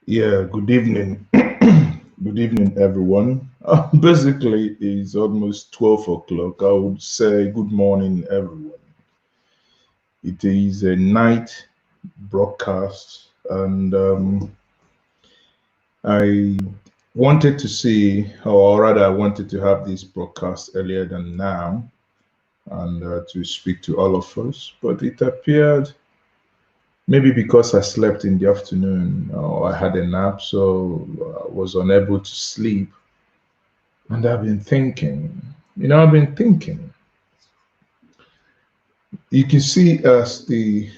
Yeah, good evening. Good evening, everyone. Basically, it's almost 12 o'clock. I would say good morning, everyone. It is a night broadcast, and I wanted to see, or rather, I wanted to have this broadcast earlier than now and to speak to all of us, but it appeared maybe because I slept in the afternoon or I had a nap, so I was unable to sleep. And I've been thinking, I've been thinking. You can see as the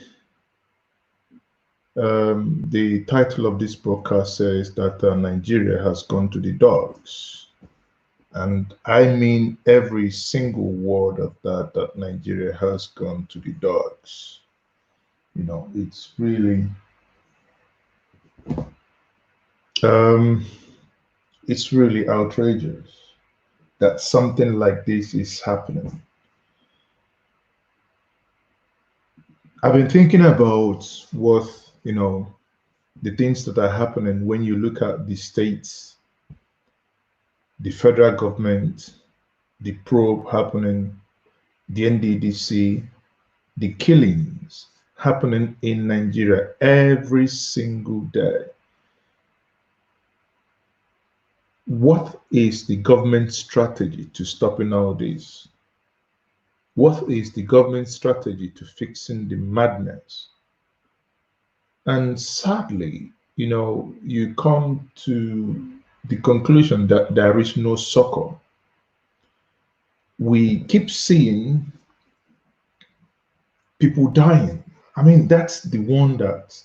title of this broadcast says that Nigeria has gone to the dogs. And I mean every single word of that, that Nigeria has gone to the dogs. Um, it's really outrageous that something like this is happening. I've been thinking about what, the things that are happening when you look at the states, the federal government, the probe happening, the NDDC, the killings happening in Nigeria every single day. What is the government strategy to stopping all this? What is the government strategy to fixing the madness? And sadly, you come to the conclusion that there is no succor. We keep seeing people dying. I mean, that's the one that,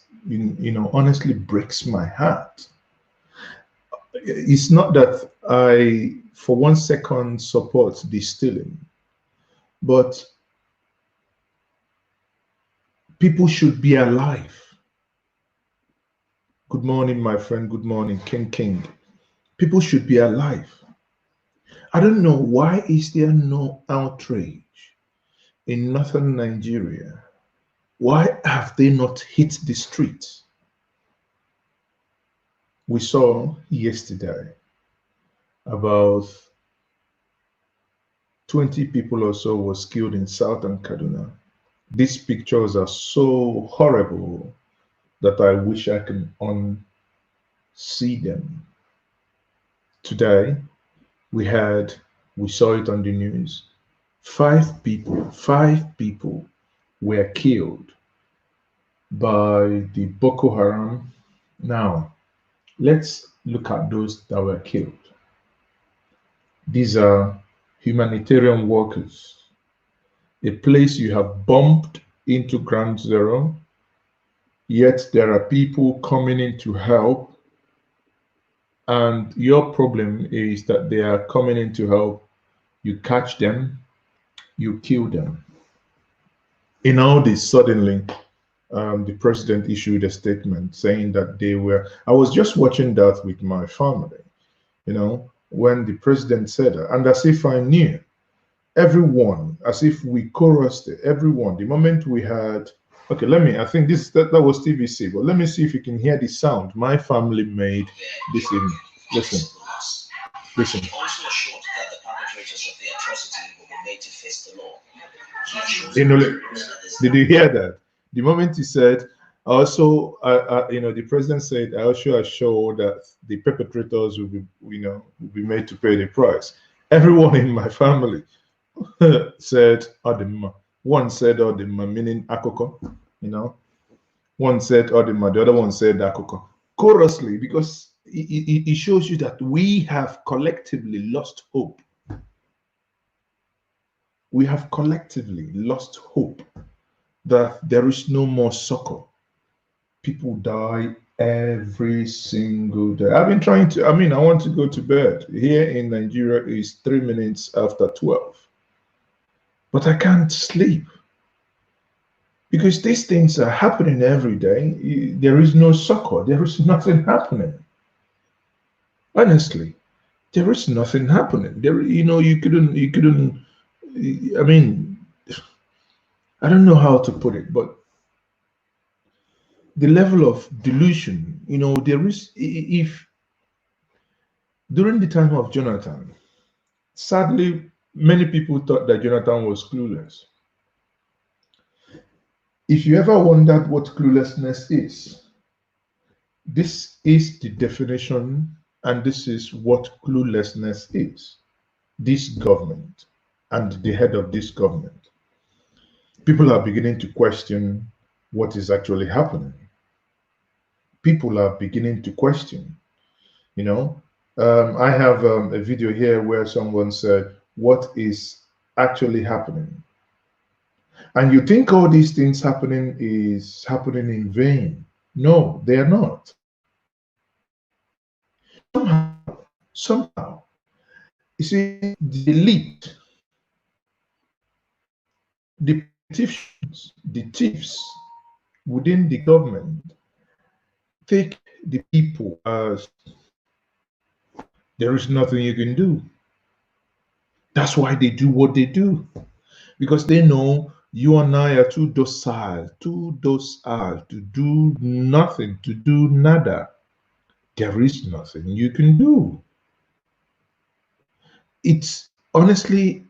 honestly breaks my heart. It's not that I, for 1 second, support the stealing, but people should be alive. Good morning, my friend. Good morning, King. People should be alive. I don't know, why is there no outrage in northern Nigeria? Why have they not hit the streets? We saw yesterday about 20 people or so was killed in southern Kaduna. These pictures are so horrible that I wish I can unsee them. Today, we saw it on the news. 5 people were killed by the Boko Haram. Now, let's look at those that were killed. These are humanitarian workers. A place you have bumped into ground zero, yet there are people coming in to help. And your problem is that they are coming in to help. You catch them, you kill them. In all this, suddenly, the president issued a statement saying that they were. I was just watching that with my family, when the president said that, and as if I knew everyone, as if we chorused everyone. The moment we had, okay, I think that was TVC, but let me see if you can hear the sound my family made this evening. Listen. Also assured that the perpetrators of the atrocity will be made to face the law. Did you hear that? The moment he said, also, the president said, I also assure that the perpetrators will be made to pay the price. Everyone in my family said Odima. One said Odima, meaning Akoko, One said Odima, the other one said Akoko. Chorously, because it shows you that we have collectively lost hope. We have collectively lost hope that there is no more succor. People die every single day. I've been trying to, I want to go to bed. Here in Nigeria is 3 minutes after 12. But I can't sleep because these things are happening every day. There is no succor. There is nothing happening. Honestly, there is nothing happening. You couldn't. I mean, I don't know how to put it, but the level of delusion, there is, if during the time of Jonathan, sadly, many people thought that Jonathan was clueless. If you ever wondered what cluelessness is, this is the definition, and this is what cluelessness is. This government and the head of this government. People are beginning to question what is actually happening. People are beginning to question, I have a video here where someone said, what is actually happening? And you think all these things happening is happening in vain. No, they are not. Somehow, you see, the elite, the politicians, the thieves within the government take the people as there is nothing you can do. That's why they do what they do. Because they know you and I are too docile to do nothing, to do nada. There is nothing you can do. It's honestly,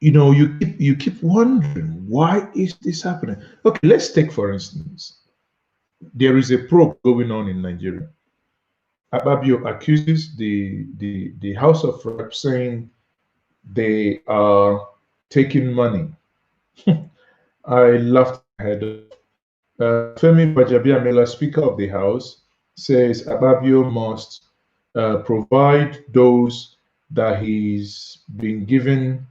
you keep wondering, why is this happening? Okay, let's take for instance, there is a probe going on in Nigeria. Ababio accuses the House of Reps, saying they are taking money. I laughed my head off. Femi Bajabiamila, Speaker of the House, says Ababio must provide those that he's been given,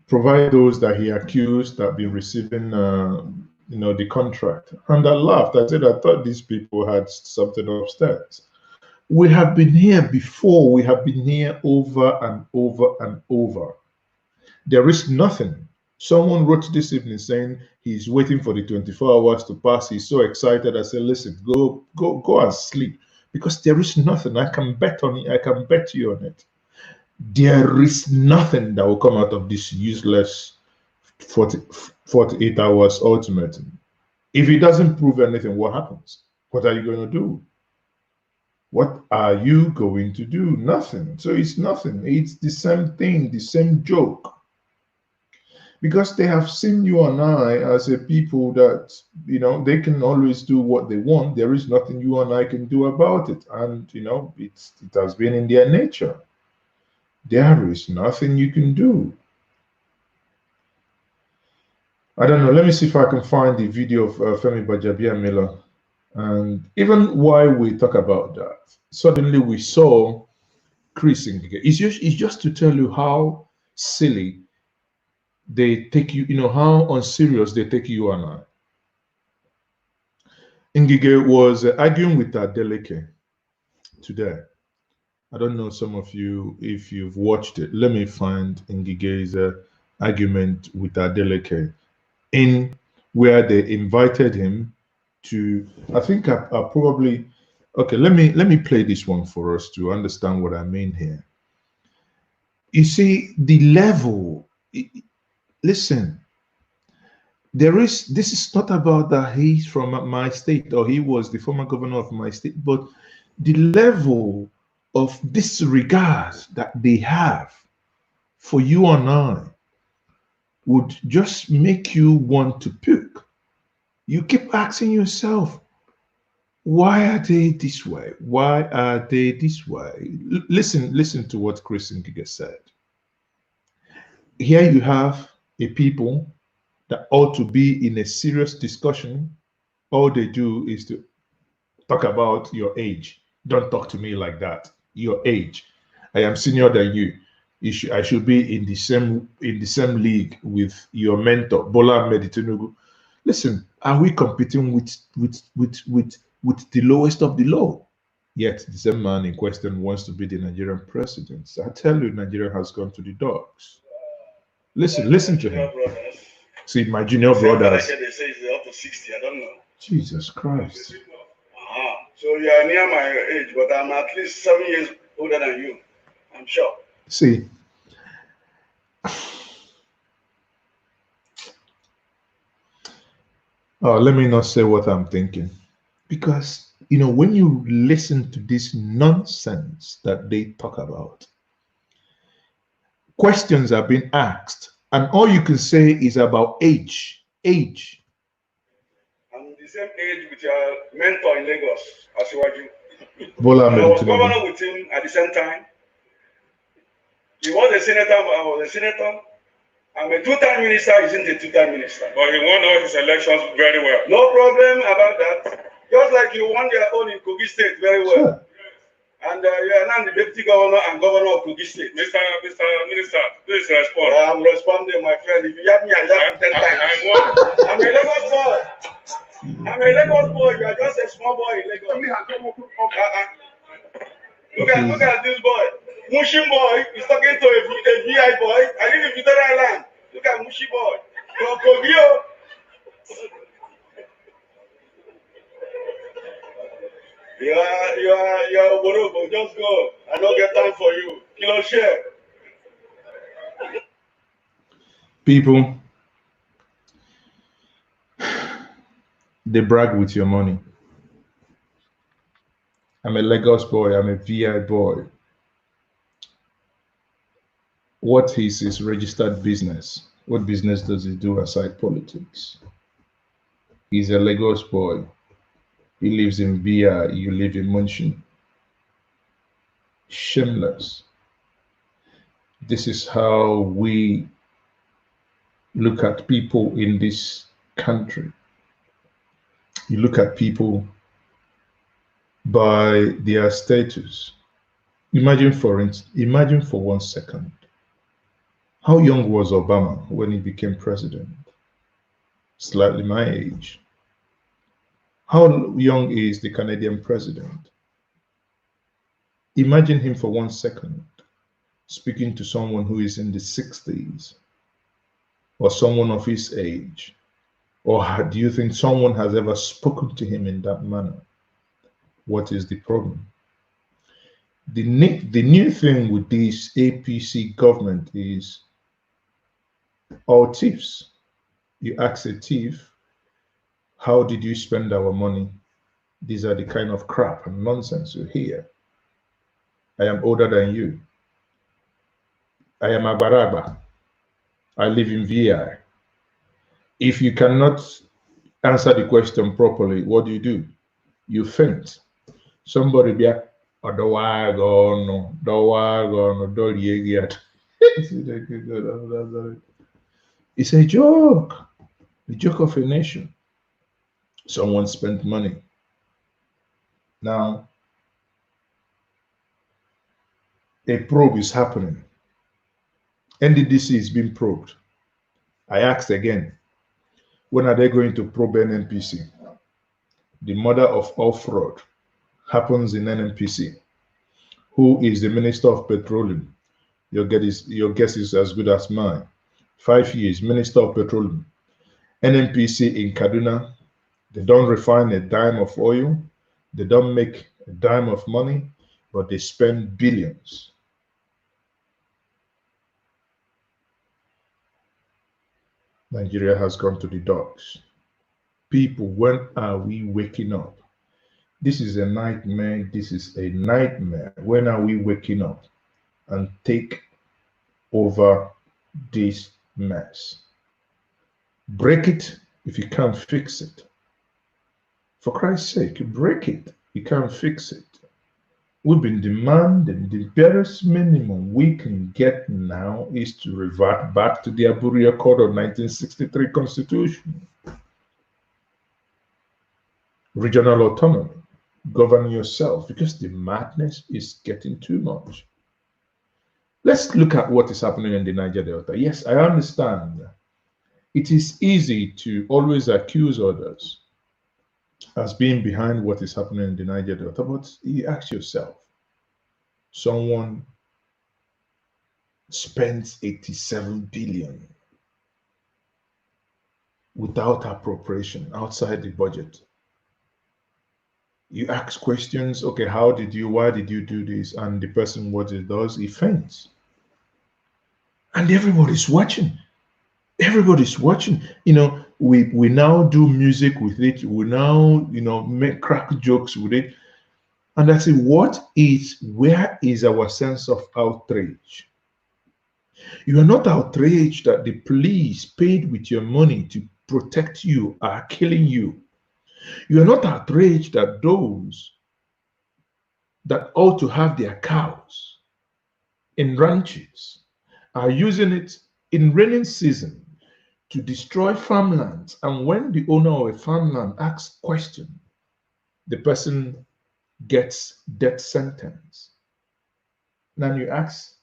provide those that he accused that have been receiving, the contract. And I laughed. I said, I thought these people had something upstairs. We have been here before. We have been here over and over and over. There is nothing. Someone wrote this evening saying he's waiting for the 24 hours to pass. He's so excited. I said, listen, go and sleep, because there is nothing. I can bet on it. I can bet you on it. There is nothing that will come out of this useless 48 hours ultimatum. If it doesn't prove anything, what happens? What are you going to do? What are you going to do? Nothing. So it's nothing. It's the same thing, the same joke. Because they have seen you and I as a people that, they can always do what they want. There is nothing you and I can do about it. And, it has been in their nature. There is nothing you can do. I don't know. Let me see if I can find the video of Femi Bajabiamila. And even while we talk about that, suddenly we saw Chris Ngige. It's just to tell you how silly they take you, how unserious they take you and I. Ngige was arguing with Adeleke today. I don't know, some of you, if you've watched it. Let me find Ngige's argument with Adeleke, in where they invited him to, I think I probably, okay, let me play this one for us to understand what I mean here. You see, the level, listen, this is not about that he's from my state or he was the former governor of my state, but the level of disregard that they have for you and I would just make you want to puke. You keep asking yourself, why are they this way? Why are they this way? Listen to what Chris Ngige said. Here you have a people that ought to be in a serious discussion. All they do is to talk about your age. Don't talk to me like that. Your age. I am senior than you. I should be in the same league with your mentor, Bola Ahmed Tinubu. Listen, are we competing with the lowest of the low? Yet the same man in question wants to be the Nigerian president. So I tell you, Nigeria has gone to the dogs. Listen to him. See, my junior brothers. They say it's up to 60. I don't know. Jesus Christ. So you are near my age, but I'm at least 7 years older than you. I'm sure. See, Oh, let me not say what I'm thinking. Because, you know, when you listen to this nonsense that they talk about, questions are being asked, and all you can say is about age. Age. I'm the same age with your mentor in Lagos, Asiwaju. Bola And I Ahmed was Tinubu. governor with him at the same time. He was a senator, I was a senator. I'm a two-time minister, he isn't a two-time minister. But he won all his elections very well. No problem about that. Just like you won your own in Kogi State very well. Sure. And you are now the deputy governor and governor of Kogi State. Mr. Minister, please respond. I'm responding, my friend. If you have me, I have 10 times. I'm a Lagos boy. I'm a Lagos boy. You are just a small boy in Lagos. Look at this boy. Mushi boy is talking to a VI boy. I live in Victoria Island. Look at Mushi boy. From Kogio. You are Oborobo. Just go. I don't get time for you. Kilo share. People, they brag with your money. I'm a Lagos boy. I'm a VI boy. What is his registered business? What business does he do aside politics? He's a Lagos boy. He lives in Abia. You live in Munshin. Shameless. This is how we look at people in this country. You look at people by their status. Imagine for 1 second, how young was Obama when he became president? Slightly my age. How young is the Canadian president? Imagine him for 1 second speaking to someone who is in the 60s or someone of his age. Or do you think someone has ever spoken to him in that manner? What is the problem? The new thing with this APC government is all thieves. You ask a thief, how did you spend our money? These are the kind of crap and nonsense you hear. I am older than you. I am Abaraba. I live in VI. If you cannot answer the question properly, what do? You faint. Somebody be it's a joke of a nation. Someone spent money. Now, a probe is happening. NDDC is being probed. I asked again, when are they going to probe NNPC? The mother of all fraud happens in NNPC. Who is the Minister of Petroleum? Your guess is as good as mine. 5 years, Minister of Petroleum. NNPC in Kaduna, they don't refine a dime of oil. They don't make a dime of money, but they spend billions. Nigeria has gone to the dogs. People, when are we waking up? This is a nightmare. This is a nightmare. When are we waking up and take over this mess? Break it if you can't fix it. For Christ's sake, break it. You can't fix it. We've been demanding the barest minimum we can get now is to revert back to the Aburia Code of 1963 Constitution. Regional autonomy. Govern yourself, because the madness is getting too much. Let's look at what is happening in the Niger Delta. Yes, I understand. It is easy to always accuse others as being behind what is happening in the Niger Delta, but you ask yourself, someone spends 87 billion without appropriation, outside the budget. You ask questions, okay, why did you do this? And the person, what it does, he faints. And everybody's watching. Everybody's watching. You know, We now do music with it. We now, make crack jokes with it. And I say, where is our sense of outrage? You are not outraged that the police paid with your money to protect you are killing you. You are not outraged that those that ought to have their cows in ranches are using it in rainy season to destroy farmlands. And when the owner of a farmland asks question, the person gets death sentence. Now you ask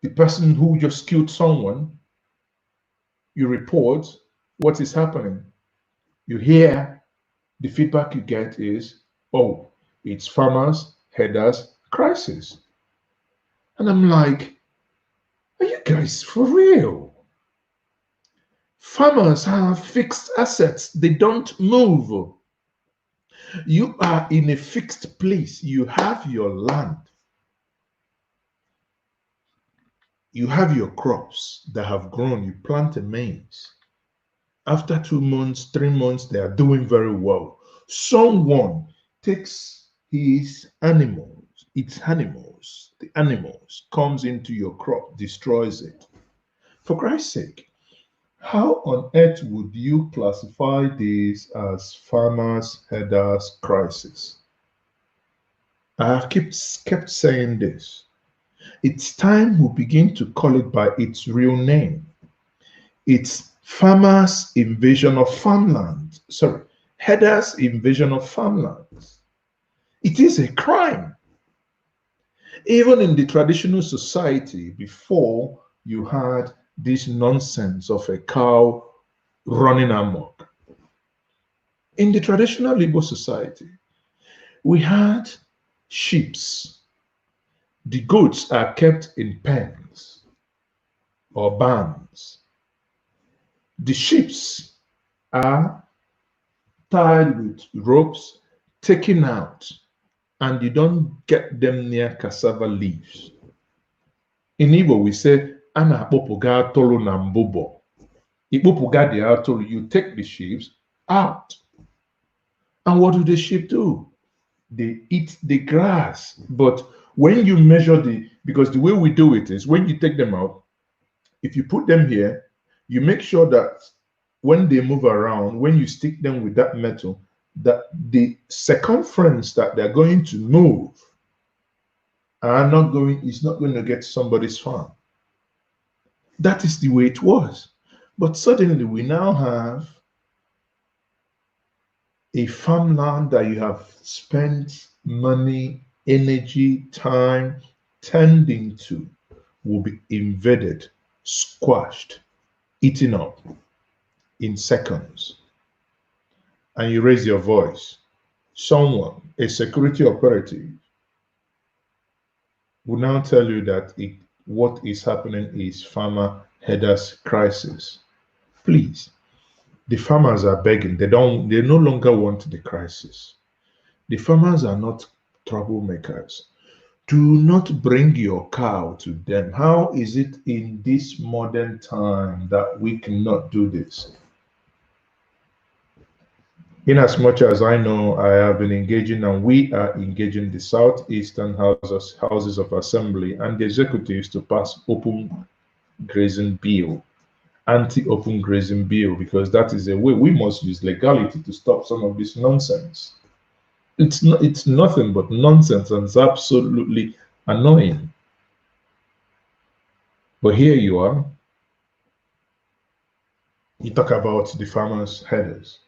the person who just killed someone, you report what is happening. You hear the feedback you get is, oh, it's farmers, headers, crisis. And I'm like, are you guys for real? Farmers have fixed assets. They don't move. You are in a fixed place. You have your land. You have your crops that have grown. You plant a maize. After 2 months, 3 months, they are doing very well. Someone takes his animals, the animals comes into your crop, destroys it. For Christ's sake, how on earth would you classify this as farmers' headers crisis? I have kept saying this. It's time we begin to call it by its real name. It's farmers' invasion of farmland. Sorry, headers' invasion of farmlands. It is a crime. Even in the traditional society, before you had this nonsense of a cow running amok. In the traditional Igbo society, we had sheep. The goats are kept in pens or barns. The sheep are tied with ropes, taken out, and you don't get them near cassava leaves. In Igbo, we say, Ana kpopuga atụrụ na mbụbọ. Ikpopuga the atụrụ, you take the sheep out. And what do the sheep do? They eat the grass. But when you measure because the way we do it is when you take them out, if you put them here, you make sure that when they move around, when you stick them with that metal, that the circumference that they're going to move is not going to get somebody's farm. That is the way it was. But suddenly we now have a farmland that you have spent money, energy, time tending to will be invaded, squashed, eaten up in seconds. And you raise your voice. Someone, a security operative, will now tell you that what is happening is farmer headers crisis. Please, the farmers are begging. They no longer want the crisis. The farmers are not troublemakers. Do not bring your cow to them. How is it in this modern time that we cannot do this? In as much as I know, I have been engaging and we are engaging the Southeastern Houses of Assembly and the executives to pass open grazing bill, anti-open grazing bill, because that is a way we must use legality to stop some of this nonsense. It's nothing but nonsense and it's absolutely annoying. But here you are. You talk about the farmers' headers.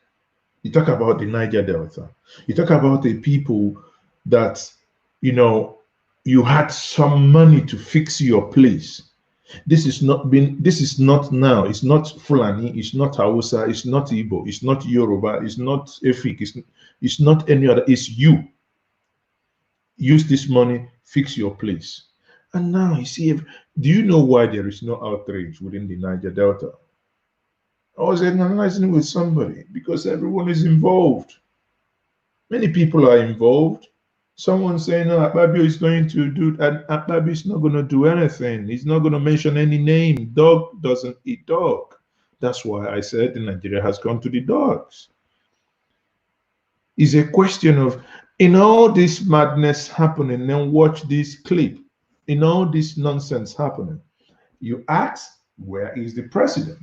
You talk about the Niger Delta. You talk about the people that, you had some money to fix your place. This is not now. It's not Fulani. It's not Hausa. It's not Igbo. It's not Yoruba. It's not Efik. It's not any other. It's you. Use this money, fix your place. And now you see, do you know why there is no outrage within the Niger Delta? I was analyzing with somebody because everyone is involved. Many people are involved. Someone saying, no, Akpabio is going to do that. Akpabio is not going to do anything. He's not going to mention any name. Dog doesn't eat dog. That's why I said Nigeria has gone to the dogs. It's a question of, in all this madness happening, then watch this clip. In all this nonsense happening, you ask, where is the president?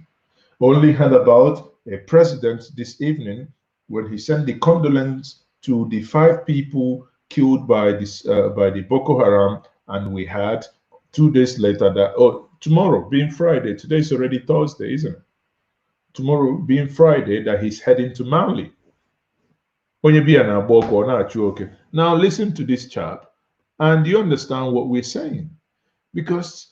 Only heard about a president this evening when he sent the condolence to the 5 people killed by the Boko Haram, and we had 2 days later that, oh, tomorrow being Friday, today is already Thursday, isn't it? Tomorrow being Friday, that he's heading to Mali. Now listen to this chap, and you understand what we're saying, because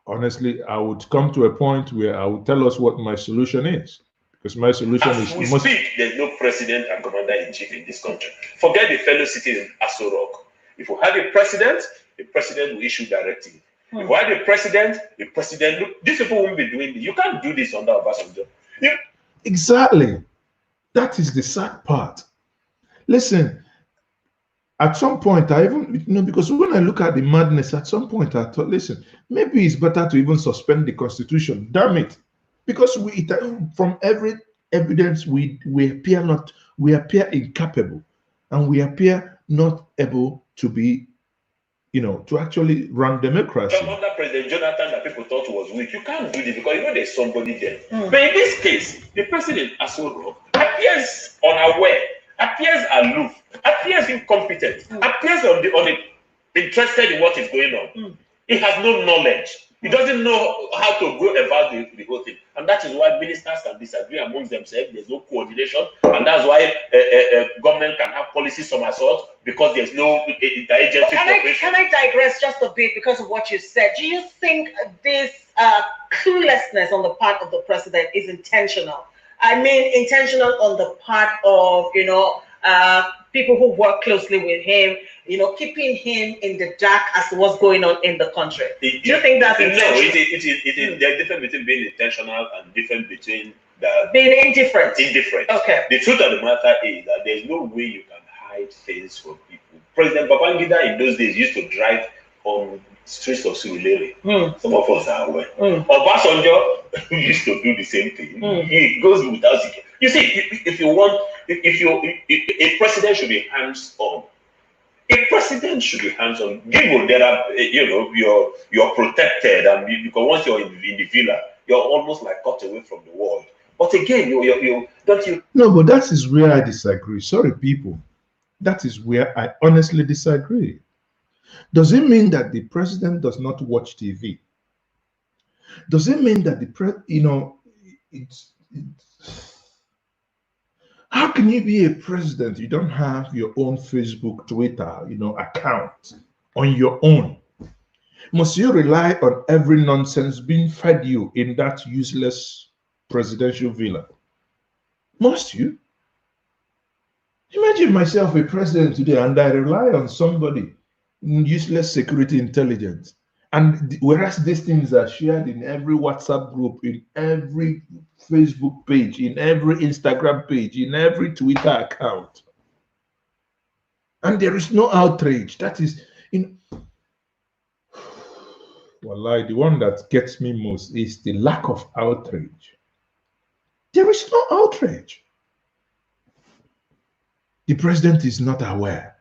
honestly, I would come to a point where I would tell us what my solution is, because my solution As is we speak, there's no president and commander-in-chief in this country. Forget the fellow citizens Aso Rock. If we had a president, the president will issue directive. If we had a president, look, these people won't be doing this. You can't do this under Obasanjo. Exactly. That is the sad part. Listen, at some point, I even, because when I look at the madness, at some point I thought, listen, maybe it's better to even suspend the constitution. Damn it. Because from every evidence, we appear incapable, and we appear not able to be, to actually run democracy. Under President Jonathan, that people thought was weak, you can't do this because there's somebody there. But in this case, the president Aso Rock appears unaware, appears aloof, appears incompetent, appears interested in what is going on. He has no knowledge. He doesn't know how to go about the whole thing. And that is why ministers can disagree amongst themselves. There's no coordination. And that's why government can have policy somersault, because there's no interagency cooperation. Can I digress just a bit because of what you said? Do you think this cluelessness on the part of the president is intentional? I mean, intentional on the part of, people who work closely with him, keeping him in the dark as to what's going on in the country. Do you think that's intentional? No, there's difference between being intentional and different between being indifferent. Okay. The truth of the matter is that there's no way you can hide things from people. President Babangida in those days used to drive on streets of Surulere. Some of us are aware. Obasanjo used to do the same thing. He goes without security. You see, a president should be hands-on. A president should be hands-on. Given there are, you're protected, and because once you're in the villa, you're almost like cut away from the world. But again, No, but that is where I disagree. Sorry, people. That is where I honestly disagree. Does it mean that the president does not watch TV? Does it mean that how can you be a president? You don't have your own Facebook, Twitter, account on your own. Must you rely on every nonsense being fed you in that useless presidential villa? Must you? Imagine myself a president today and I rely on somebody, useless security intelligence. And whereas these things are shared in every WhatsApp group, in every Facebook page, in every Instagram page, in every Twitter account. And there is no outrage. That is, Wallahi, the one that gets me most is the lack of outrage. There is no outrage. The president is not aware.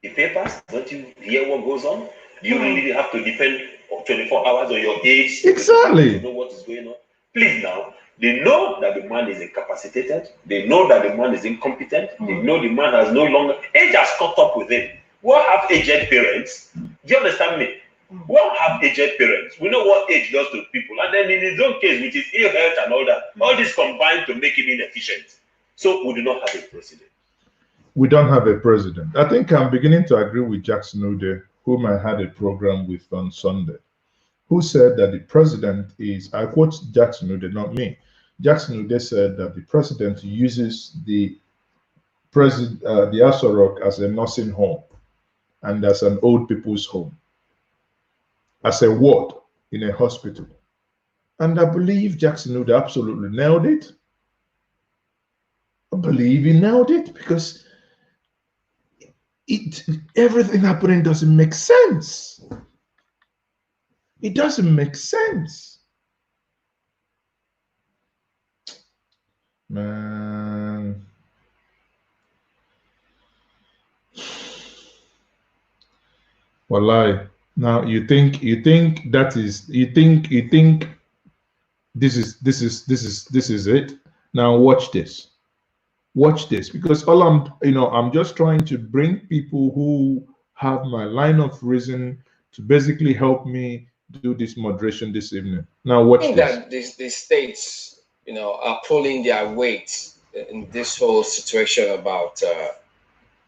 The papers, don't you hear what goes on? Do you really have to depend 24 hours on your age? Exactly. To know what is going on? Please now, they know that the man is incapacitated. They know that the man is incompetent. They know the man has no longer, age has caught up with him. We all have aged parents. Do you understand me? We all have aged parents. We know what age does to people. And then in his own case, with his ill health and all that, all this combined to make him inefficient. So we do not have a president. We don't have a president. I think I'm beginning to agree with Jackson Ude, whom I had a program with on Sunday, who said that the president is, I quote Jackson Ude, not me. Jackson Ude said that the president uses the Aso Rock as a nursing home and as an old people's home, as a ward in a hospital. And I believe Jackson Ude absolutely nailed it. I believe he nailed it, because everything happening doesn't make sense. It doesn't make sense. Man. Wallahi. Now you think this is it. Now watch this. Watch this, because all I'm just trying to bring people who have my line of reason to basically help me do this moderation this evening. Now watch this. That the states, are pulling their weight in this whole situation about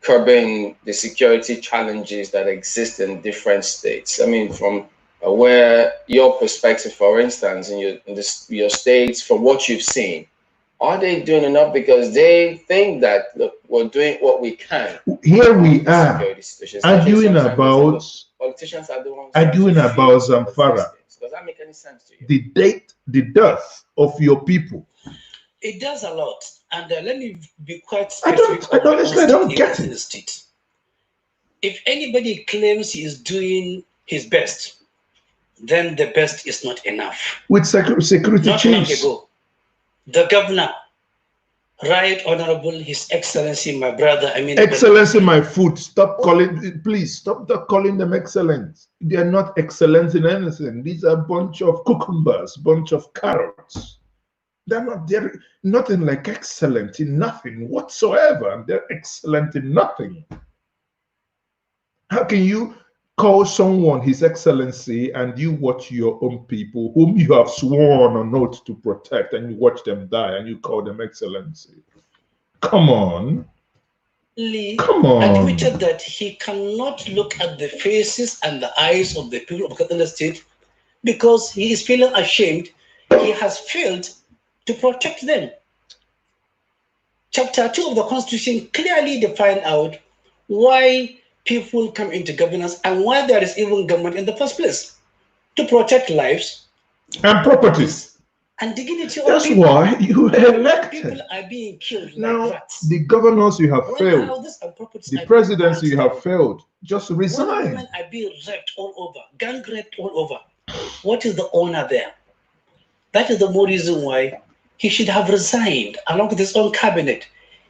curbing the security challenges that exist in different states. I mean, from where your perspective, for instance, in your states, from what you've seen, are they doing enough? Because they think that, look, we're doing what we can. Here we are arguing about politicians are the ones arguing about Zamfara. Does that make any sense to you? The death of your people. It does a lot, and let me be quite specific. I don't get it. If anybody claims he is doing his best, then the best is not enough. With security not chiefs. Long ago, the governor, Right Honorable His Excellency, my brother, Excellency, my foot. Please stop calling them excellent. They are not excellent in anything. These are a bunch of cucumbers, bunch of carrots. They're nothing like excellent in nothing whatsoever. They're excellent in nothing. How can you call someone His Excellency and you watch your own people whom you have sworn on oath to protect, and you watch them die and you call them Excellency? Come on. Lee Come on. admitted that he cannot look at the faces and the eyes of the people of Katana State because he is feeling ashamed. He has failed to protect them. Chapter 2 of the Constitution clearly defines out why people come into governance and why there is even government in the first place. To protect lives and properties and dignity of That's people. why you were elected. People are being killed Now, like rats. the governors you have When failed, houses and properties the are presidency being you have failed, just when resign. women are being raped all over, gang raped all over, what is the honor there? That is the more reason why he should have resigned along with his own cabinet.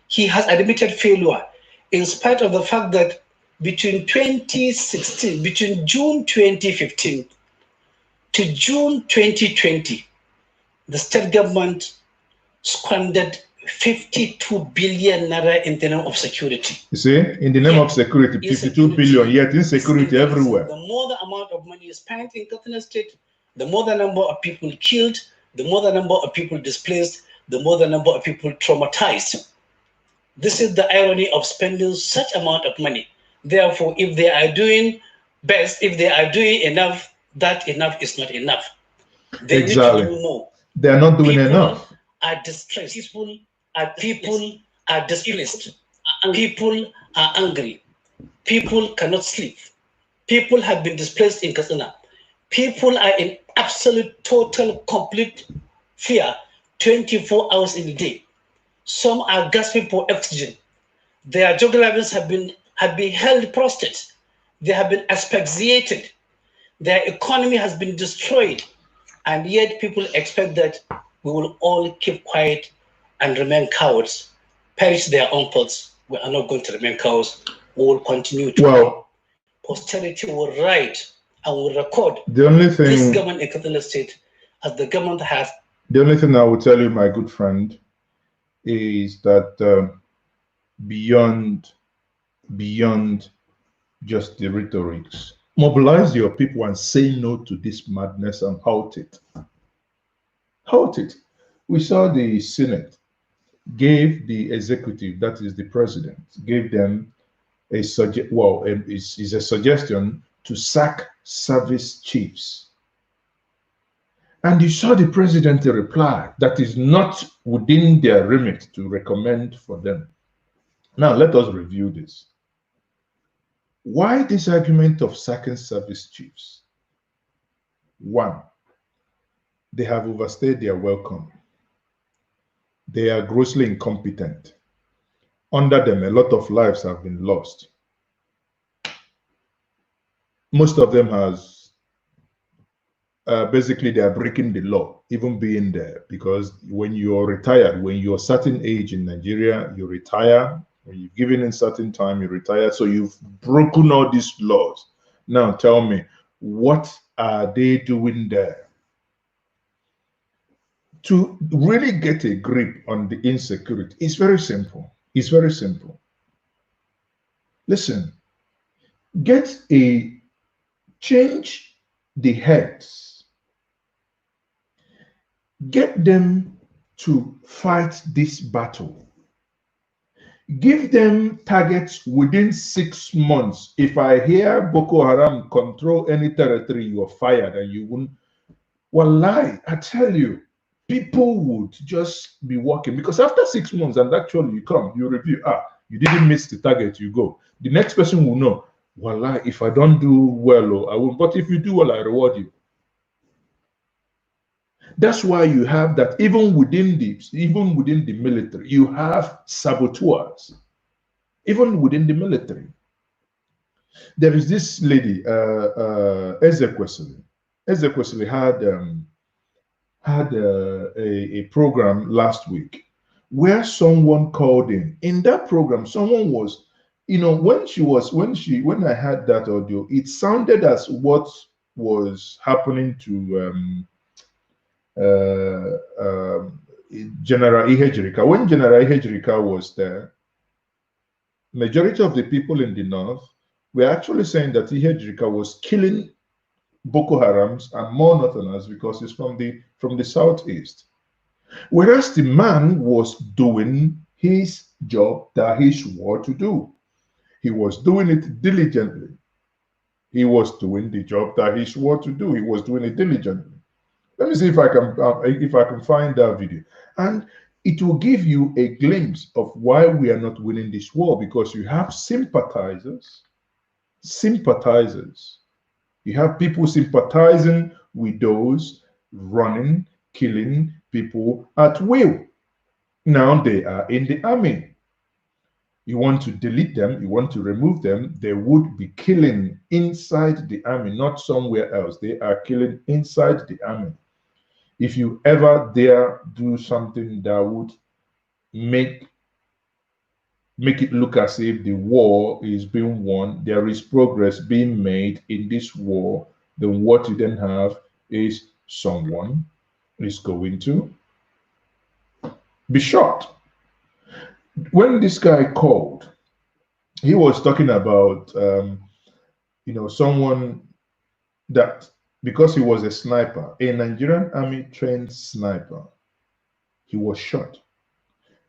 He has admitted failure in spite of the fact that between June 2015 to June 2020, the state government squandered 52 billion naira in the name of security. You see, in the name of security, 52 billion, yet insecurity everywhere. The more the amount of money is spent in Katsina State, the more the number of people killed, the more the number of people displaced, the more the number of people traumatized. This is the irony of spending such amount of money. Therefore, if they are doing best, if they are doing enough, that enough is not enough. They need to do more. They are not doing People enough. Are distressed. People are displaced. People are angry. People cannot sleep. People have been displaced in Katsina. People are in absolute, total, complete fear 24 hours in a day. Some are gasping for oxygen. Their jogging have been held prostrate. They have been asphyxiated. Their economy has been destroyed. And yet people expect that we will all keep quiet and remain cowards, perish their own thoughts. We are not going to remain cowards. We will continue to. Well, posterity will write and will record the only thing this government in Katsina State as the government has. The only thing I will tell you, my good friend, is that beyond just the rhetorics, mobilize your people and say no to this madness and halt it. Halt it. We saw the Senate gave the executive, that is the president, gave them a suggestion to sack service chiefs. And you saw the president reply that is not within their remit to recommend for them. Now let us review this. Why this argument of sacking service chiefs? One, they have overstayed their welcome. They are grossly incompetent. Under them, a lot of lives have been lost. Most of them basically they are breaking the law, even being there, because when you're retired, when you're a certain age in Nigeria, you retire. When you've given in certain time, you retire. So you've broken all these laws. Now tell me, what are they doing there? To really get a grip on the insecurity, it's very simple. It's very simple. Listen, change the heads, get them to fight this battle. Give them targets within 6 months. If I hear Boko Haram control any territory, you're fired and you wouldn't. Wallahi, I tell you, people would just be walking, because after 6 months, and actually you come, you review, you didn't miss the target, you go. The next person will know, wallahi, if I don't do well, I won't. But if you do well, I reward you. That's why you have that even within the military, you have saboteurs. Even within the military. There is this lady, Ezekwesili. Ezekwesili had a program last week where someone called in. In that program, someone was, when I had that audio, it sounded as what was happening to General Ihejirika. When General Ihejirika was there, majority of the people in the north were actually saying that Ihejirika was killing Boko Harams and more northerners because he's from the southeast. Whereas the man was doing his job that he swore to do. He was doing it diligently. He was doing the job that he swore to do. He was doing it diligently. Let me see if I can find that video. And it will give you a glimpse of why we are not winning this war, because you have sympathizers. You have people sympathizing with those running, killing people at will. Now they are in the army. You want to delete them, you want to remove them, they would be killing inside the army, not somewhere else. They are killing inside the army. If you ever dare do something that would make it look as if the war is being won, there is progress being made in this war, then what you then have is someone is going to be shot. When this guy called, he was talking about someone that, because he was a sniper, a Nigerian army trained sniper, he was shot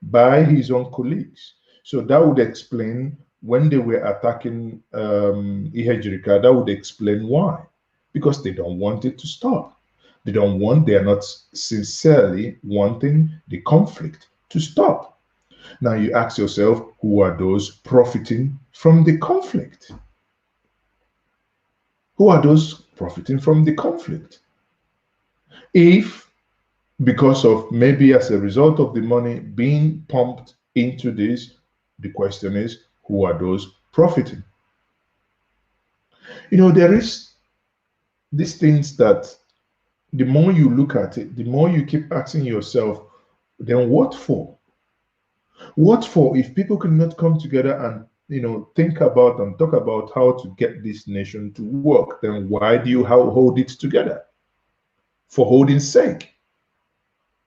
by his own colleagues. So that would explain when they were attacking Ihejirika, that would explain why. Because they don't want it to stop. They are not sincerely wanting the conflict to stop. Now you ask yourself, who are those profiting from the conflict? Who are those profiting from the conflict? If, because of maybe as a result of the money being pumped into this, the question is, who are those profiting? There is these things that the more you look at it, the more you keep asking yourself, then what for? What for if people cannot come together and think about and talk about how to get this nation to work? Then why do you hold it together? For holding sake.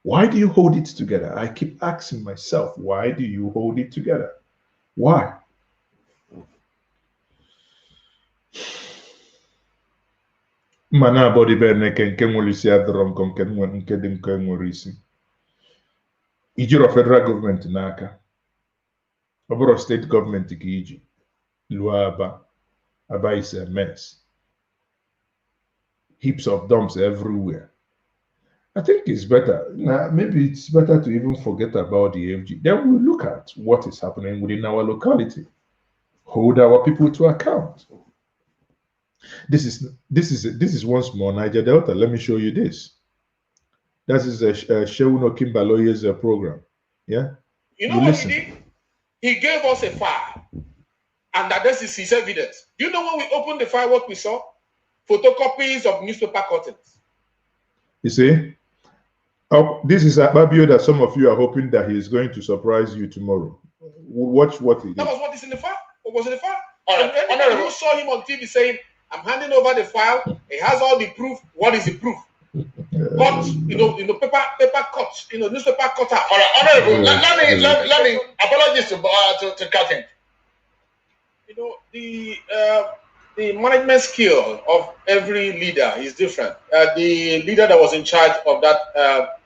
Why do you hold it together? I keep asking myself, why do you hold it together? Why? Mana body berne nke nwere isi adọrọ nkọ nke dị nkọ nwere isi. Ijiro federal government n'aka. Ọ bụrụ state government ka iji. Luo Aba is a mess. Heaps of dumps everywhere. I think it's better. Maybe it's better to even forget about the AFG. Then we'll look at what is happening within our locality. Hold our people to account. This is once more Niger Delta. Let me show you this. That is Sheuno Kimbaloye's program. Yeah. You know what he did? He gave us a file, and that is his evidence. You know when we opened the file, what we saw? Photocopies of newspaper cuttings. You see? Oh, this is a Babio that some of you are hoping that he is going to surprise you tomorrow. Watch what he did. That was what is in the file. What was in the file? Anybody who saw him on TV saying, "I'm handing over the file. It has all the proof. What is the proof?" Cut, paper cuts, newspaper cutter. All right, Honorable, let me apologize to Captain. The management skill of every leader is different. The leader that was in charge of that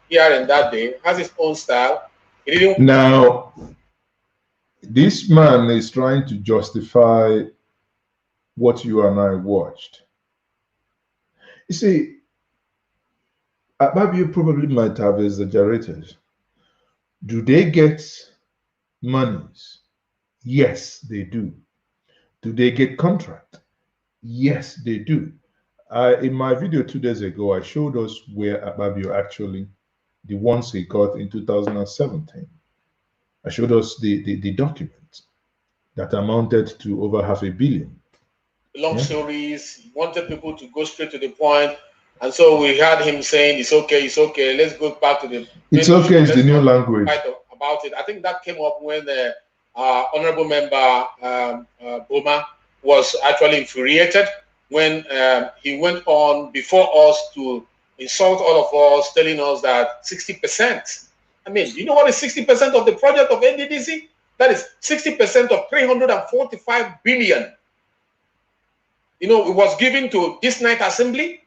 hearing that day has his own style. He didn't. Now, this man is trying to justify what you and I watched. You see, Abia probably might have exaggerated. Do they get monies? Yes, they do. Do they get contract? Yes, they do. In my video 2 days ago, I showed us where Abia actually, the ones he got in 2017. I showed us the documents that amounted to over $500 million. Long stories, he wanted people to go straight to the point. And so we had him saying, it's okay, let's go back to the... It's okay, it's the new language. About it. I think that came up when the honorable member, Boma, was actually infuriated when he went on before us to insult all of us, telling us that 60%. I mean, you know what is 60% of the project of NDDC? That is 60% of 345 billion. It was given to this night assembly.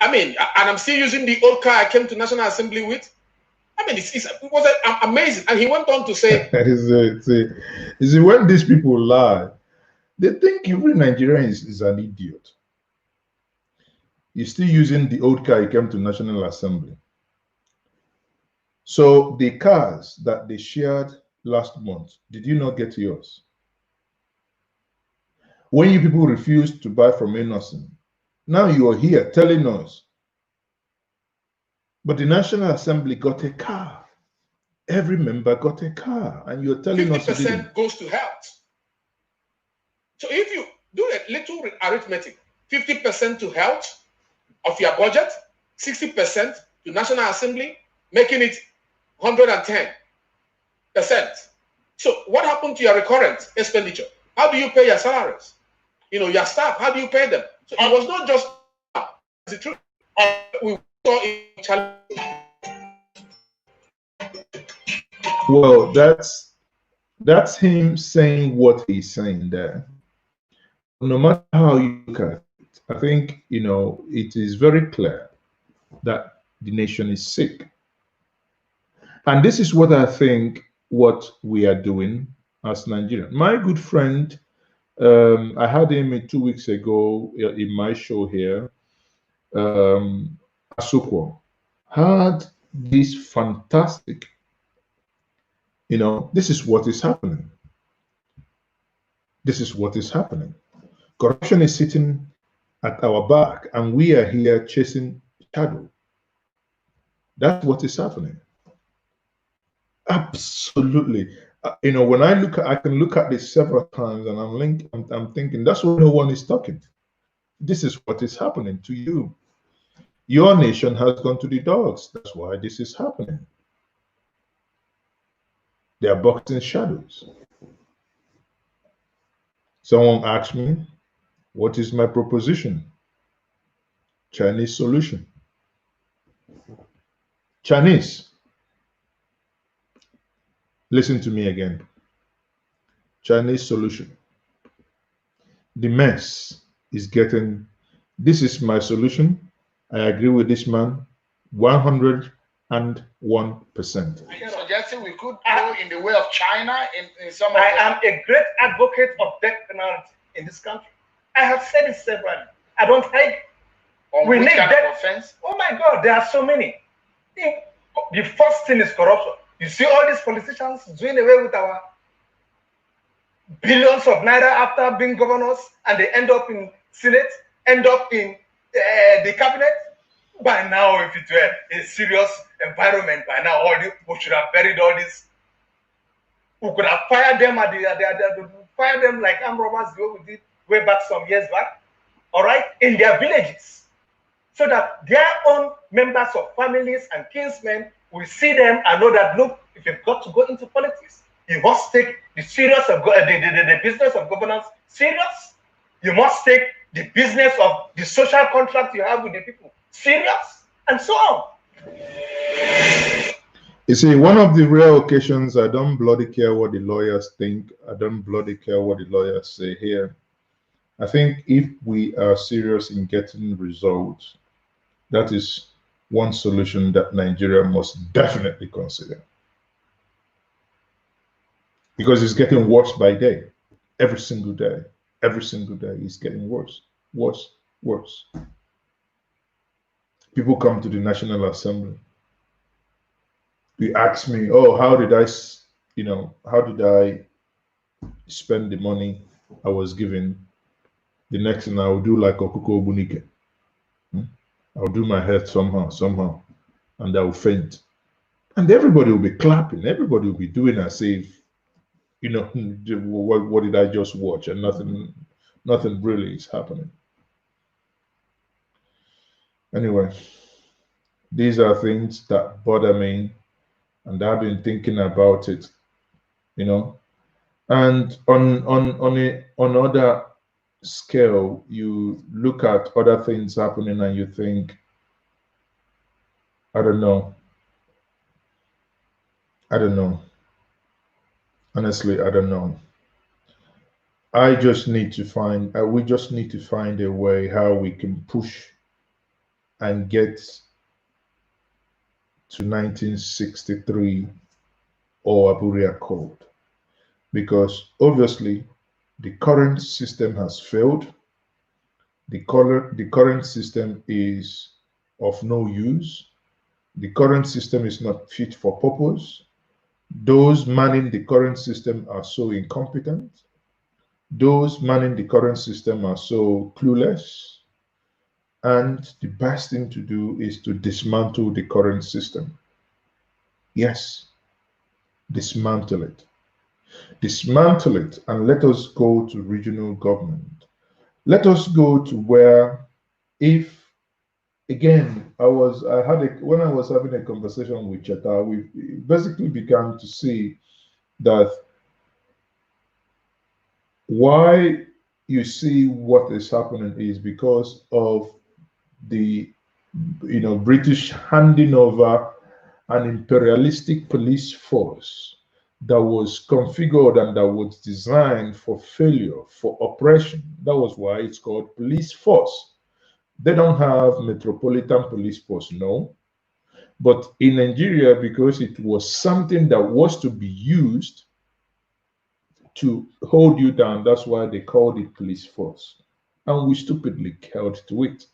I mean, and I'm still using the old car I came to National Assembly with. I mean, it was amazing. And he went on to say... You see, when these people lie, they think every Nigerian is an idiot. You're still using the old car you came to National Assembly. So the cars that they shared last month, did you not get yours? When you people refused to buy from Innocent, now you are here telling us, but the National Assembly got a car. Every member got a car, and you're telling us 50% goes to health. So if you do a little arithmetic, 50% to health of your budget, 60% to National Assembly, making it 110%. So what happened to your recurrent expenditure? How do you pay your salaries? Your staff, how do you pay them? So it was not just the truth. We saw it challenge. Well, that's him saying what he's saying there. No matter how you look at it, I think it is very clear that the nation is sick. And this is what I think what we are doing as Nigerians. My good friend, I had him 2 weeks ago in my show here, Asukwo, had this fantastic, this is what is happening. This is what is happening. Corruption is sitting at our back, and we are here chasing shadow. That's what is happening. Absolutely. When I can look at this several times, and I'm thinking that's why no one is talking. This is what is happening to you. Your nation has gone to the dogs. That's why this is happening. They are boxing shadows. Someone asked me, what is my proposition? Chinese solution. Chinese. Listen to me again. Chinese solution. The mess is getting, this is my solution. I agree with this man 101%. You're suggesting we could go in the way of China in some of I am a great advocate of death penalty in this country. I have said it severally. I don't hide. We need death offense. Oh my God, there are so many. The first thing is corruption. You see all these politicians doing away with our billions of naira after being governors, and they end up in Senate, end up in the cabinet. By now, if it were a serious environment, by now all these people should have buried all this. We could have fired them fire them like armed robbers we did way back some years back. All right, in their villages. so that their own members of families and kinsmen will see them and know that, look, if you've got to go into politics, you must take the serious of the business of governance serious. You must take the business of the social contract you have with the people serious, and so on. You see, one of the rare occasions I don't bloody care what the lawyers think. I don't bloody care what the lawyers say here. I think if we are serious in getting results, that is one solution that Nigeria must definitely consider. Because it's getting worse by day. Every single day. Every single day it's getting worse. Worse. Worse. People come to the National Assembly. You ask me, oh, how did I spend the money I was given? The next thing I will do like Okuko Bunike. I'll do my head somehow, and I will faint. And everybody will be clapping. Everybody will be doing as if, what did I just watch? And nothing really is happening. Anyway, these are things that bother me, and I've been thinking about it, And on other scale, you look at other things happening and you think, I don't know. Honestly, I don't know. We just need to find a way how we can push and get to 1963 or Aburia Code. Because obviously the current system has failed. The current system is of no use. The current system is not fit for purpose. Those manning the current system are so incompetent. Those manning the current system are so clueless. And the best thing to do is to dismantle the current system. Yes, dismantle it. Dismantle it and let us go to regional government. Let us go to where, if again, when I was having a conversation with Cheta, we basically began to see that why you see what is happening is because of the British handing over an imperialistic police force that was configured and that was designed for failure, for oppression. That was why it's called police force. They don't have metropolitan police force, no. But in Nigeria, because it was something that was to be used to hold you down, that's why they called it police force. And we stupidly held to it.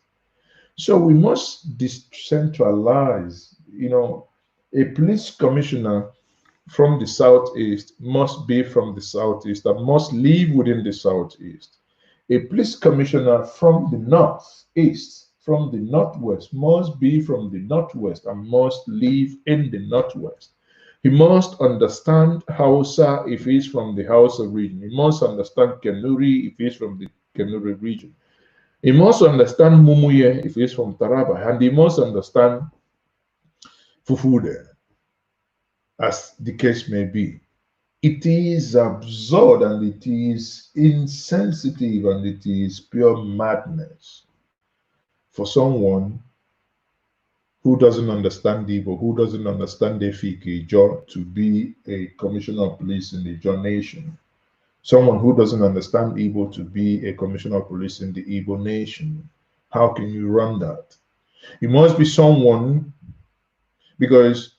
So we must decentralize, a police commissioner from the southeast must be from the southeast and must live within the southeast. A police commissioner from the northeast, from the northwest, must be from the northwest and must live in the northwest. He must understand Hausa if he's from the Hausa region. He must understand Kanuri if he's from the Kanuri region. He must understand Mumuye if he's from Taraba, and he must understand Fufude, as the case may be. It is absurd and it is insensitive and it is pure madness for someone who doesn't understand Igbo, who doesn't understand Ijo, to be a commissioner of police in the Ijo nation. Someone who doesn't understand Igbo to be a commissioner of police in the Igbo nation. How can you run that? It must be someone, because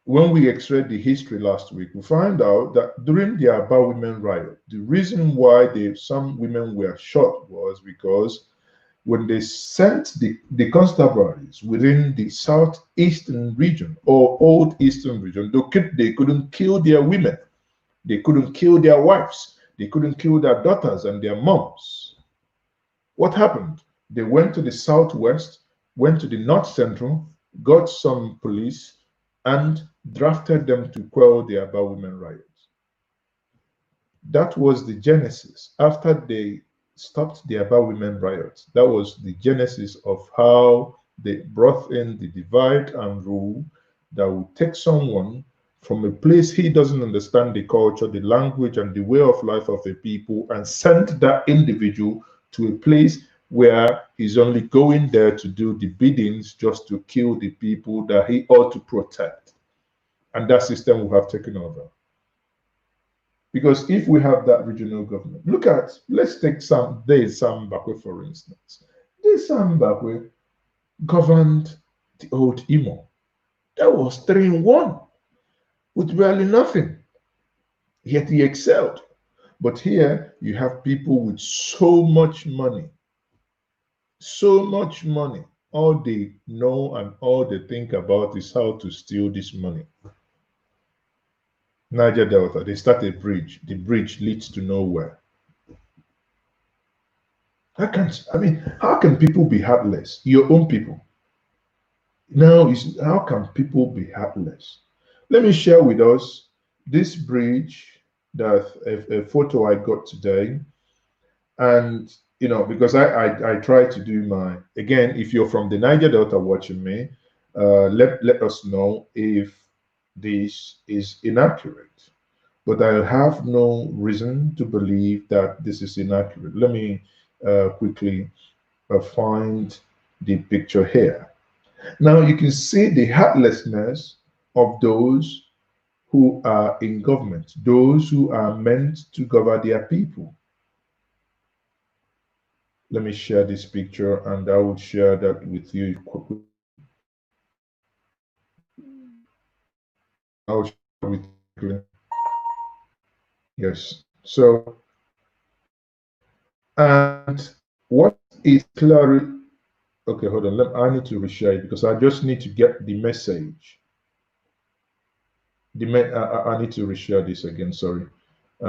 when we extracted the history last week, we find out that during the Aba women riot, the reason why some women were shot was because when they sent the constabularies within the southeastern region or old eastern region, they couldn't kill their women. They couldn't kill their wives. They couldn't kill their daughters and their moms. What happened? They went to the southwest, went to the north central, got some police, and drafted them to quell the Aba women riots. That was the genesis. After they stopped the Aba women riot. That was the genesis of how they brought in the divide and rule that would take someone from a place he doesn't understand the culture, the language, and the way of life of a people, and send that individual to a place where he's only going there to do the biddings just to kill the people that he ought to protect. And that system will have taken over. Because if we have that regional government, let's take Sam Mbakwe, for instance. Sam Mbakwe governed the old Imo. That was 3-1 with barely nothing. Yet he excelled. But here you have people with so much money. So much money. All they know and all they think about is how to steal this money. Niger Delta, they start a bridge. The bridge leads to nowhere. How can people be heartless? Your own people. Now, how can people be heartless? Let me share with us this bridge, that a photo I got today. And, because I try to do again, if you're from the Niger Delta watching me, let us know if this is inaccurate. But I have no reason to believe that this is inaccurate. Let me quickly find the picture here. Now you can see the heartlessness of those who are in government, those who are meant to govern their people. Let me share this picture, and I will share that with you quickly. I'll share with you. Yes. So, and what is clearly, okay, hold on. I need to reshare it because I just need to get the message. I need to reshare this again. Sorry.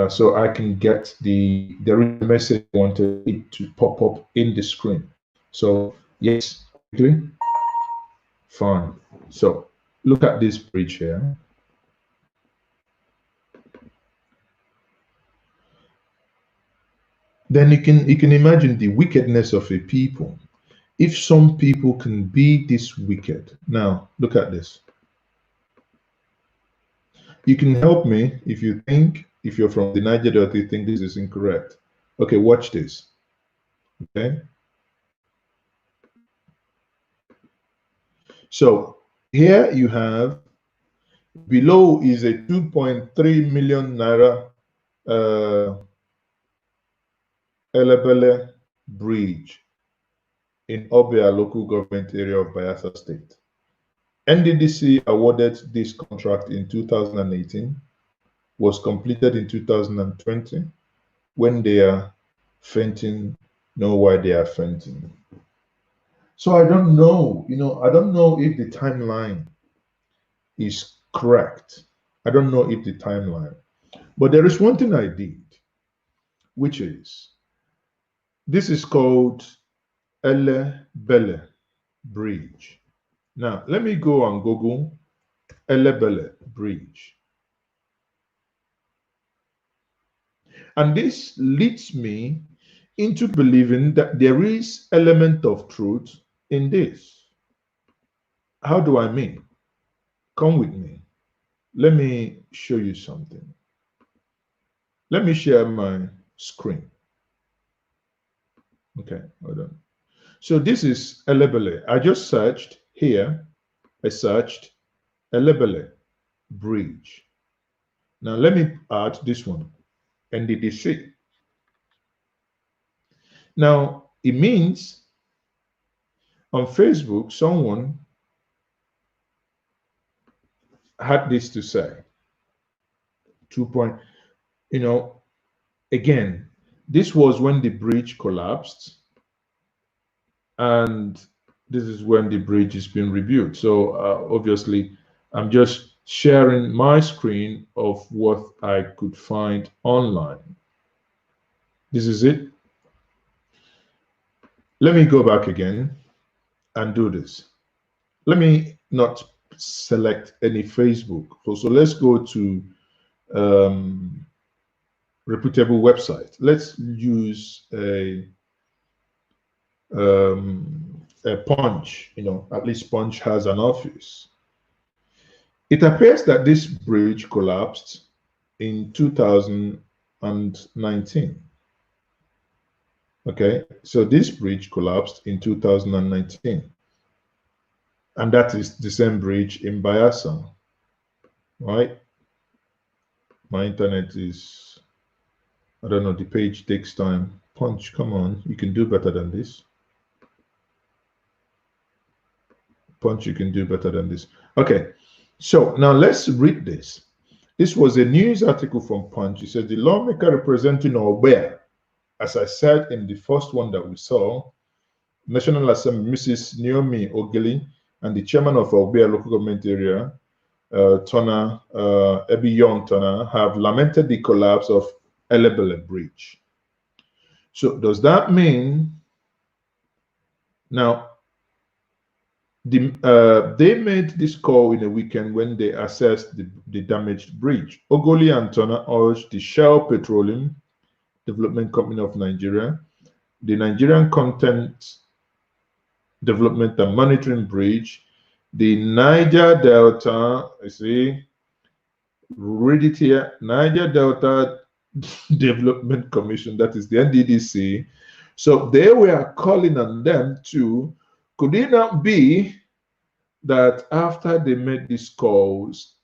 So I can get the message I wanted it to pop up in the screen. So yes, quickly. Fine. So look at this bridge here. Then you can imagine the wickedness of a people. If some people can be this wicked. Now look at this. You can help me if you're from the Niger Delta, you think this is incorrect. Okay, watch this. Okay. So here you have, below is a 2.3 million naira Elebele bridge in Abia local government area of Bayelsa State. NDDC awarded this contract in 2018, was completed in 2020. When they are fainting, know why they are fainting. So I don't know, I don't know if the timeline is correct. I don't know if the timeline, but there is one thing I did, which is, this is called Elebele Bridge. Now, let me go and Google Elebele Bridge. And this leads me into believing that there is element of truth in this. How do I mean? Come with me. Let me show you something. Let me share my screen. Okay, hold on. So this is Elebele. I just searched here. I searched Elebele Bridge. Now let me add this one, NDDC. Now it means on Facebook, someone had this to say. 2 point, again, this was when the bridge collapsed, and this is when the bridge has been rebuilt. So obviously, I'm just sharing my screen of what I could find online. This is it. Let me go back again and do this. Let me not select any Facebook. So let's go to reputable website. Let's use a Punch. You know, at least Punch has an office. It appears that this bridge collapsed in 2019. Okay, so this bridge collapsed in 2019, and that is the same bridge in Bayelsa, right? My internet is, I don't know, the page takes time. Punch, come on, you can do better than this. Punch, you can do better than this. Okay, so now let's read this. This was a news article from Punch. It says the lawmaker representing Abia, as I said in the first one that we saw, National Assembly, Mrs. Naomi Ogili, and the chairman of Abia local government area, Tona Ebiyon Tona, have lamented the collapse of Elebele Bridge. So does that mean now they made this call in a weekend when they assessed the damaged bridge? Ogoli and Tona urged the Shell Petroleum Development Company of Nigeria, the Nigerian Content Development and Monitoring Bridge, the Niger Delta, I see, read it here, Niger Delta Development Commission, that is the NDDC. So they were calling on them to, could it not be that after they made these calls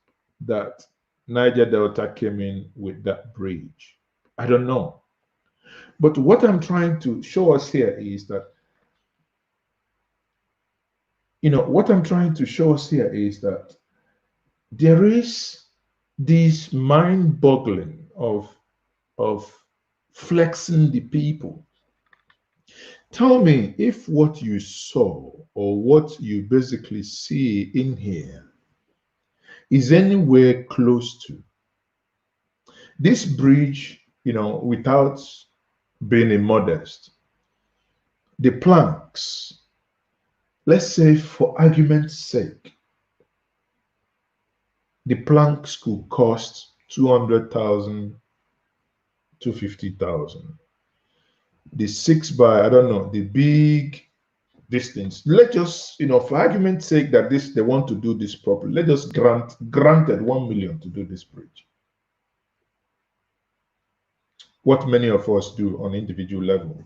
that Niger Delta came in with that bridge? I don't know. But what I'm trying to show us here is that, you know, what I'm trying to show us here is that there is this mind-boggling of flexing the people. Tell me if what you saw or what you basically see in here is anywhere close to this bridge, you know, without being immodest. The planks, let's say for argument's sake, the planks could cost 200,000 to 50,000. The 6x, I don't know, the big distance. Let's just, you know, for argument's sake that they want to do this properly, let us granted 1 million to do this bridge. What many of us do on individual level.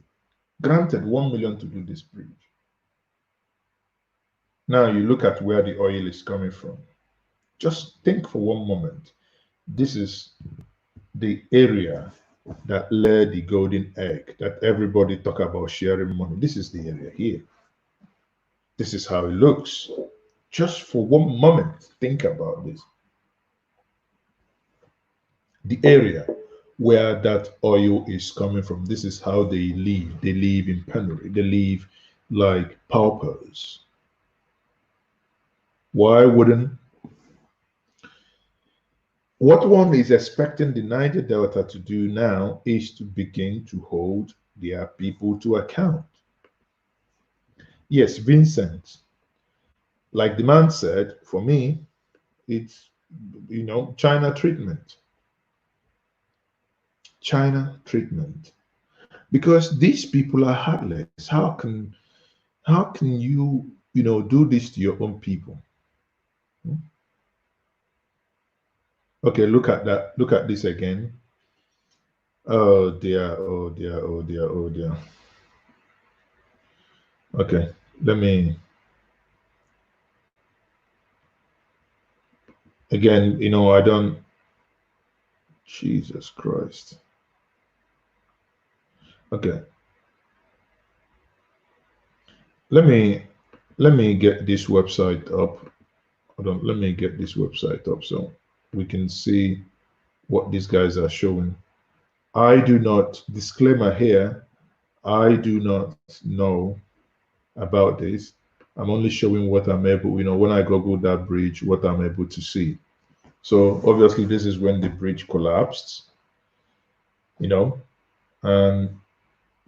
Granted 1 million to do this bridge. Now you look at where the oil is coming from. Just think for one moment. This is the area that laid the golden egg that everybody talk about sharing money. This is the area here. This is how it looks. Just for one moment, think about this. The area where that oil is coming from, this is how they live. They live in penury. They live like paupers. Why wouldn't? What one is expecting the Niger Delta to do now is to begin to hold their people to account. Yes, Vincent, like the man said, for me, it's, you know, China treatment. China treatment. Because these people are heartless. How can you, you know, do this to your own people? Okay, look at that. Look at this again. Oh dear, oh dear, oh dear, oh dear. Okay, let me again, you know, I don't, Jesus Christ. Okay. Let me get this website up. Hold on, let me get this website up so we can see what these guys are showing. I do not, disclaimer here, I do not know about this. I'm only showing what I'm able, you know, when I Google that bridge, what I'm able to see. So obviously this is when the bridge collapsed, you know, and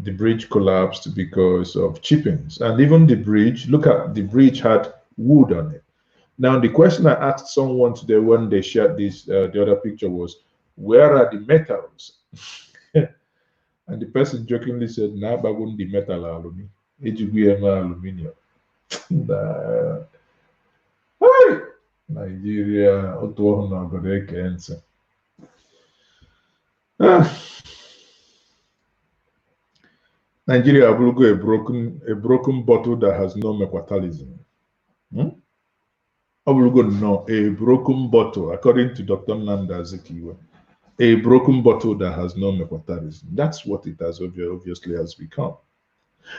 the bridge collapsed because of chippings. And even the bridge, look at the bridge had wood on it. Now, the question I asked someone today when they shared this, the other picture was, where are the metals And the person jokingly said, "Na bagun di metal alumi, aluminium." Hey! Nigeria, otu ọhụrụ na obodo eke ntị. Nigeria abụrụgo a broken bottle that has no mequatalism. Abụrụgo no, a broken bottle, according to Dr. Nnamdi Azikiwe. A broken bottle that has no mequatalism. That's what it has obviously has become.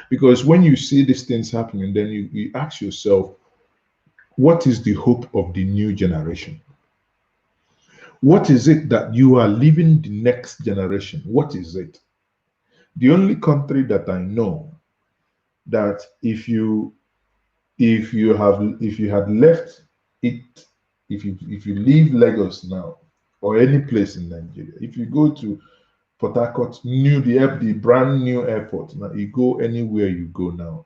Because when you see these things happening, then you ask yourself, what is the hope of the new generation? What is it that you are leaving the next generation? What is it? The only country that I know that if you had left it, if you leave Lagos now or any place in Nigeria, if you go to Port Harcourt, the brand new airport, now you go anywhere you go now,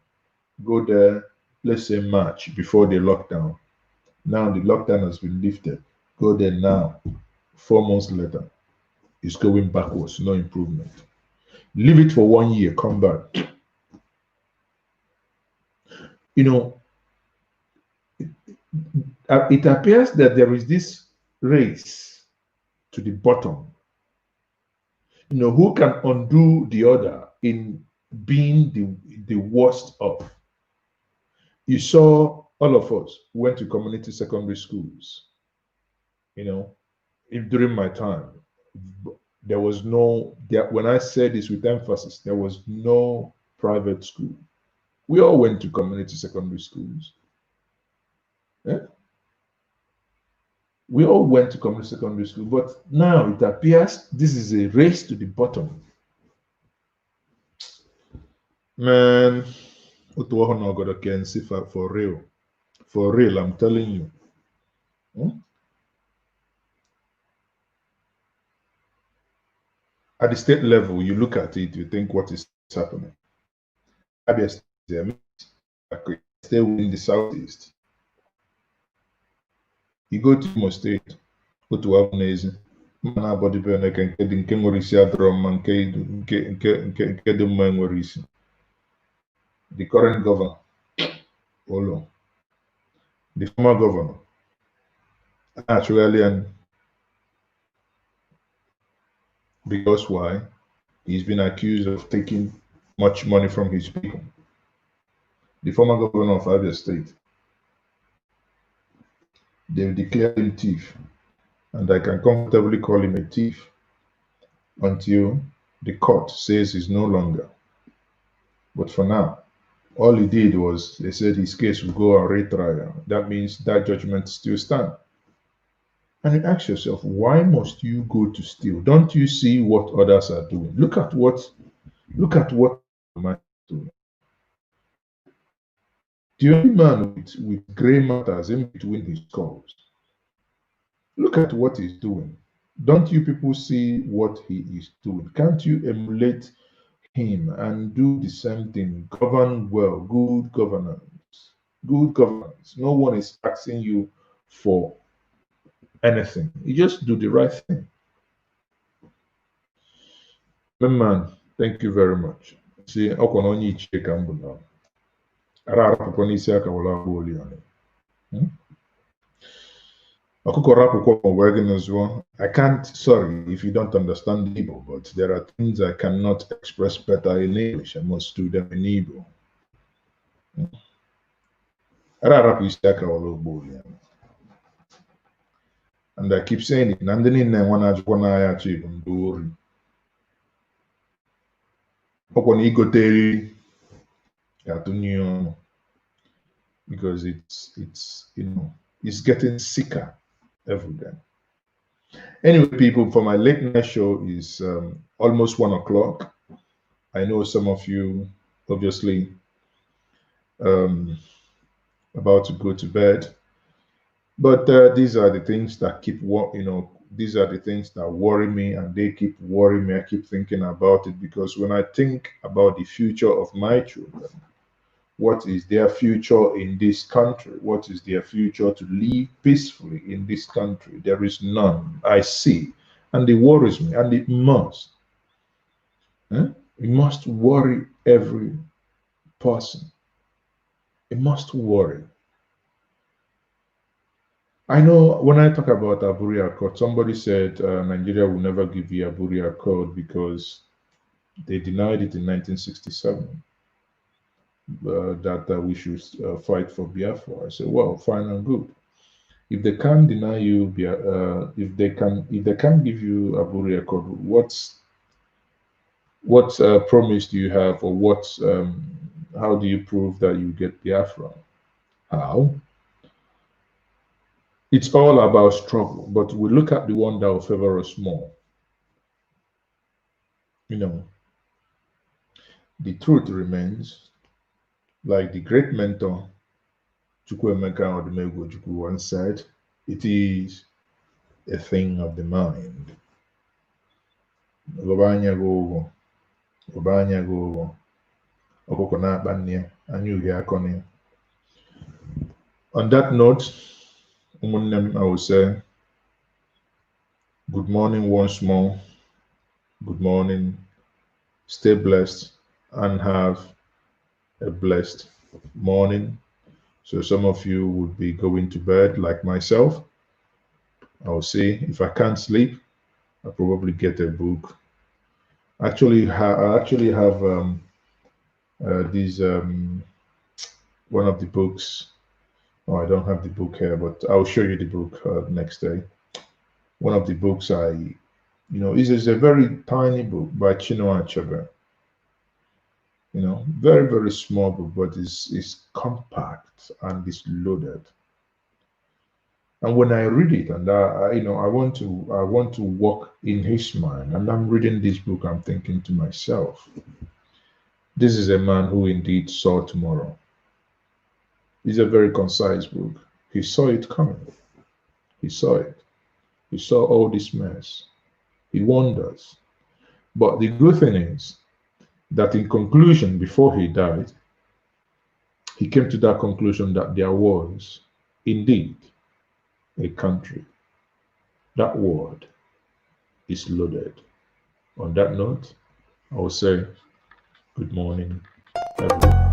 go there, let's say March before the lockdown. Now the lockdown has been lifted. Go there now. 4 months later, it's going backwards, no improvement. Leave it for 1 year, come back. You know, it appears that there is this race to the bottom. You know, who can undo the other in being the worst of? You saw all of us went to community secondary schools. You know, during my time, there was no, when I say this with emphasis, there was no private school. We all went to community secondary schools. Yeah? We all went to community secondary school, but now it appears this is a race to the bottom. Man, for real. For real, I'm telling you. At the state level, you look at it, you think, what is happening? Abia stay in the southeast. You go to Imo State, go to Abunezi, the current governor, Olo, the former governor, actually, because why? He's been accused of taking much money from his people. The former governor of Abia State, they've declared him thief, and I can comfortably call him a thief until the court says he's no longer. But for now, all he did was, they said his case will go on retrial. That means that judgment still stands. And you ask yourself, why must you go to steal? Don't you see what others are doing? Look at what man is doing. The only man with gray matters in between his skulls. Look at what he's doing. Don't you people see what he is doing? Can't you emulate him and do the same thing? Govern well, good governance. Good governance. No one is asking you for anything. You just do the right thing. Man, thank you very much. See, I can't, sorry if you don't understand Igbo, but there are things I cannot express better in English. I must do them in Igbo. And I keep saying it. Because it's you know, it's getting sicker every day. Anyway, people, for my late night show is almost 1 o'clock. I know some of you obviously about to go to bed, but these are the things that keep these are the things that worry me, and they keep worrying me. I keep thinking about it, because when I think about the future of my children, what is their future in this country? What is their future to live peacefully in this country? There is none I see, and it worries me, and it must. It must worry every person. It must worry. I know when I talk about Aburi Accord, somebody said Nigeria will never give the Aburi Accord because they denied it in 1967, that we should fight for Biafra. I said, well, fine and good. If they can't deny you, if they can't give you Aburi Accord, what promise do you have, or how do you prove that you get Biafra? How? It's all about struggle, but we look at the one that will favor us more. You know, the truth remains, like the great mentor Chukwuemeka Odumegwu once said, it is a thing of the mind. On that note, I will say good morning once more. Good morning. Stay blessed and have a blessed morning. So some of you would be going to bed like myself. I'll see if I can't sleep, I'll probably get a book. I actually have one of the books. Oh, I don't have the book here, but I'll show you the book next day. One of the books is a very tiny book by Chinua Achebe. Very, very small book, but it's compact and it's loaded. And when I read it, and I want to walk in his mind, and I'm reading this book, I'm thinking to myself, this is a man who indeed saw tomorrow. It's a very concise book. He saw it coming. He saw it. He saw all this mess. He wonders. But the good thing is that in conclusion, before he died, he came to that conclusion that there was indeed a country. That word is loaded. On that note, I will say good morning, everyone.